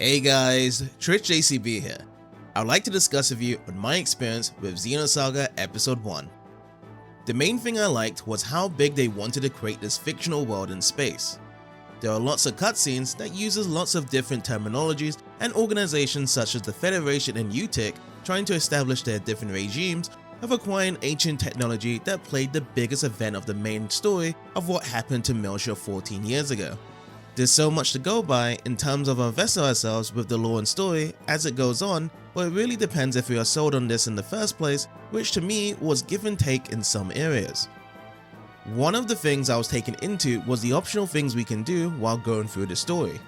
Hey guys, Trish JCB here. I would like to discuss with you on my experience with Xenosaga Episode 1. The main thing I liked was how big they wanted to create this fictional world in space. There are lots of cutscenes that uses lots of different terminologies and organizations such as the Federation and UTIC trying to establish their different regimes of acquiring ancient technology that played the biggest event of the main story of what happened to Melchior 14 years ago. There's so much to go by in terms of investing ourselves with the lore and story as it goes on, but it really depends if we are sold on this in the first place, which to me was give and take in some areas. One of the things I was taken into was the optional things we can do while going through the story.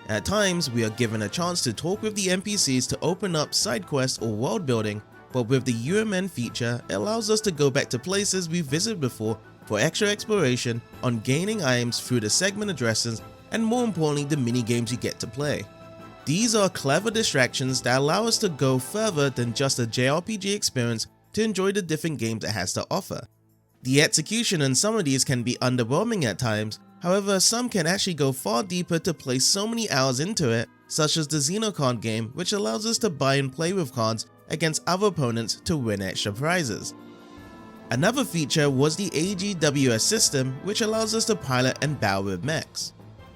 At times, we are given a chance to talk with the NPCs to open up side quests or world building, but with the UMN feature, it allows us to go back to places we visited before for extra exploration on gaining items through the segment addresses and more importantly the mini games you get to play. These are clever distractions that allow us to go further than just a JRPG experience to enjoy the different games it has to offer. The execution in some of these can be underwhelming at times, however some can actually go far deeper to place so many hours into it, such as the Xenocard game, which allows us to buy and play with cards against other opponents to win extra prizes. Another feature was the AGWS system, which allows us to pilot and battle with mechs.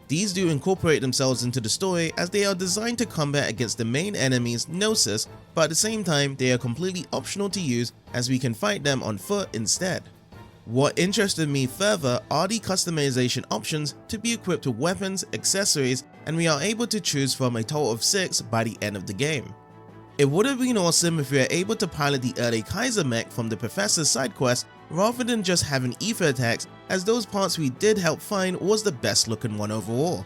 These do incorporate themselves into the story as they are designed to combat against the main enemies Gnosis, but at the same time they are completely optional to use as we can fight them on foot instead. What interested me further are the customization options to be equipped with weapons, accessories, and we are able to choose from a total of 6 by the end of the game. It would have been awesome if we were able to pilot the early Kaiser mech from the Professor's side quest rather than just having ether attacks, as those parts we did help find was the best looking one overall.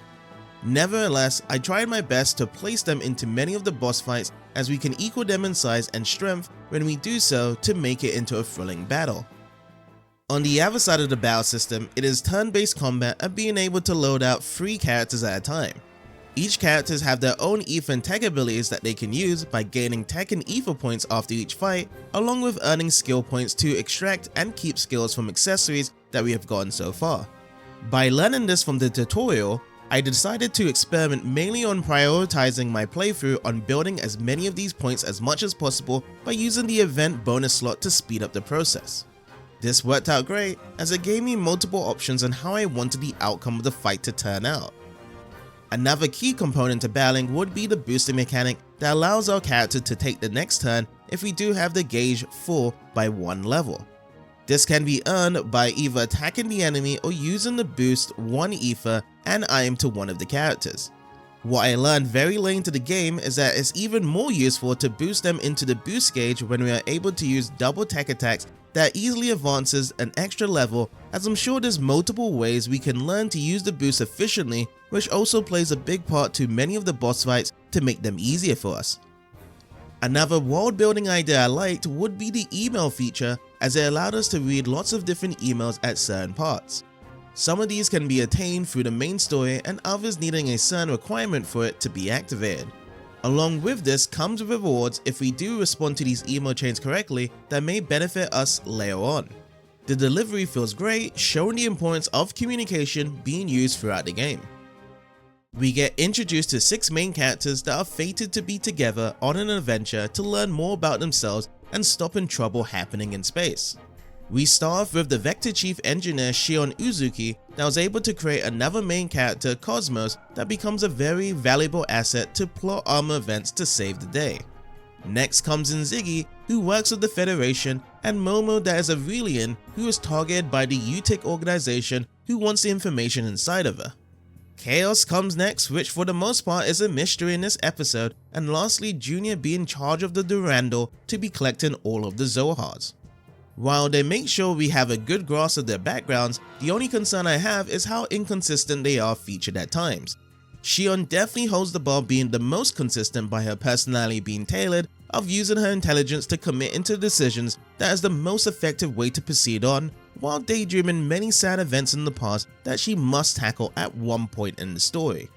Nevertheless, I tried my best to place them into many of the boss fights as we can equal them in size and strength when we do so to make it into a thrilling battle. On the other side of the battle system, it is turn-based combat and being able to load out 3 characters at a time. Each characters have their own ether and tech abilities that they can use by gaining tech and ether points after each fight, along with earning skill points to extract and keep skills from accessories that we have gotten so far. By learning this from the tutorial, I decided to experiment mainly on prioritizing my playthrough on building as many of these points as much as possible by using the event bonus slot to speed up the process. This worked out great as it gave me multiple options on how I wanted the outcome of the fight to turn out. Another key component to battling would be the boosting mechanic that allows our character to take the next turn if we do have the gauge full by 1 level. This can be earned by either attacking the enemy or using the boost 1 ether and item to one of the characters. What I learned very late into the game is that it's even more useful to boost them into the boost gauge when we are able to use double tech attacks that easily advances an extra level, as I'm sure there's multiple ways we can learn to use the boost efficiently, which also plays a big part to many of the boss fights to make them easier for us. Another world building idea I liked would be the email feature, as it allowed us to read lots of different emails at certain parts. Some of these can be attained through the main story and others needing a certain requirement for it to be activated. Along with this comes rewards if we do respond to these email chains correctly that may benefit us later on. The delivery feels great, showing the importance of communication being used throughout the game. We get introduced to 6 main characters that are fated to be together on an adventure to learn more about themselves and stopping trouble happening in space. We start off with the Vector Chief Engineer Shion Uzuki that was able to create another main character, Cosmos, that becomes a very valuable asset to plot armor events to save the day. Next comes in Ziggy, who works with the Federation, and Momo that is Aurelian, who is targeted by the UTIC organization who wants the information inside of her. Chaos comes next, which for the most part is a mystery in this episode, and lastly Junior be in charge of the Durandal to be collecting all of the Zohars. While they make sure we have a good grasp of their backgrounds, the only concern I have is how inconsistent they are featured at times. Shion definitely holds the bar being the most consistent by her personality being tailored of using her intelligence to commit into decisions that is the most effective way to proceed on, while daydreaming many sad events in the past that she must tackle at one point in the story.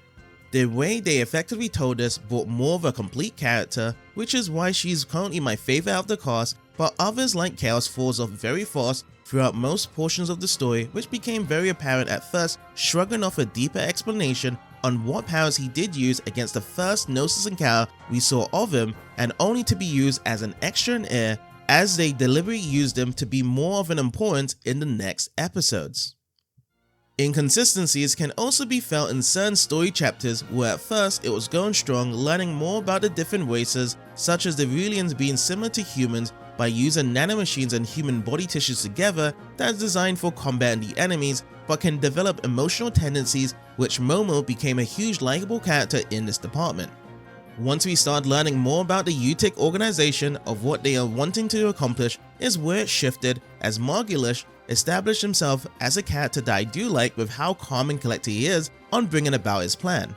The way they effectively told us brought more of a complete character, which is why she's currently my favorite of the cast, but others like Chaos falls off very fast throughout most portions of the story, which became very apparent at first, shrugging off a deeper explanation on what powers he did use against the first Gnosis encounter we saw of him, and only to be used as an extra in Air, as they deliberately used him to be more of an importance in the next episodes. Inconsistencies can also be felt in certain story chapters where at first it was going strong, learning more about the different races, such as the Aurelians being similar to humans by using nanomachines and human body tissues together that is designed for combating the enemies, but can develop emotional tendencies, which Momo became a huge likable character in this department. Once we start learning more about the UTIC organization of what they are wanting to accomplish is where it shifted, as Margulish established himself as a character that I do like with how calm and collected he is on bringing about his plan.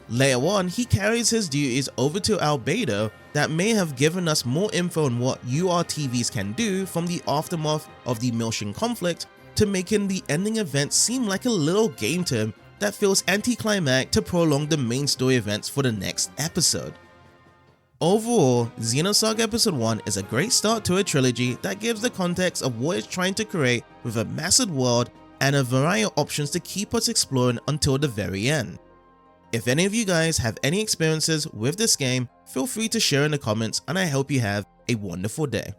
Later on, he carries his duties over to Albedo that may have given us more info on what URTVs can do from the aftermath of the Miltian conflict, to making the ending event seem like a little game to him that feels anticlimactic to prolong the main story events for the next episode. Overall, Xenosaga Episode 1 is a great start to a trilogy that gives the context of what it's trying to create with a massive world and a variety of options to keep us exploring until the very end. If any of you guys have any experiences with this game, feel free to share in the comments, and I hope you have a wonderful day.